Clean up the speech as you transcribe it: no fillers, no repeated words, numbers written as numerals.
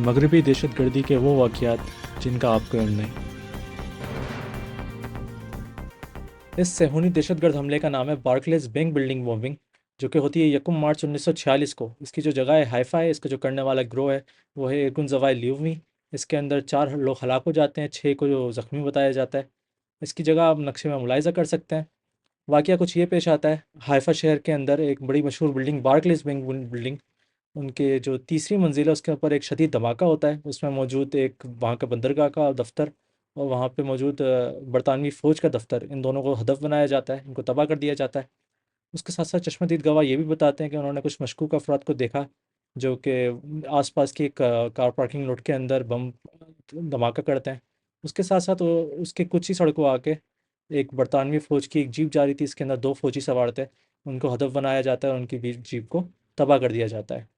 मगरबी दहशतगर्दी के वो वाक़यात जिनका आपको इल्म नहीं। इस सेहूनी दहशतगर्द हमले का नाम है बार्कलेज बैंक बिल्डिंग बॉम्बिंग, जो कि होती है 1 मार्च 1946 को। इसकी जो जगह है हाइफा है, इसका जो करने वाला ग्रोह है वो है इरकुन जवाई ल्यूमी। इसके अंदर 4 लोग हलाक हो जाते हैं, 6 को जो ज़ख्मी बताया जाता है। इसकी जगह आप नक्शे में मुलाहिज़ा कर सकते हैं। वाक़या कुछ ये पेश आता है, हाइफा शहर के अंदर एक बड़ी मशहूर बिल्डिंग बार्कलेज बैंक बिल्डिंग, उनके जो तीसरी मंजिल है उसके ऊपर एक शदीद धमाका होता है। उसमें मौजूद एक वहाँ का बंदरगाह का दफ्तर और वहाँ पे मौजूद बरतानवी फ़ौज का दफ्तर, इन दोनों को हदफ बनाया जाता है, इनको तबाह कर दिया जाता है। उसके साथ साथ चश्मदीद गवाह ये भी बताते हैं कि उन्होंने कुछ मशकूक अफराद को देखा जो कि आसपास की एक कार पार्किंग लॉट के अंदर बम धमाका करते हैं। उसके साथ साथ उसके कुछ ही सड़कों आके एक बरतानवी फ़ौज की एक जीप जा रही थी, इसके अंदर 2 फ़ौजी सवार थे, उनको हदफ बनाया जाता है और उनकी जीप को तबाह कर दिया जाता है।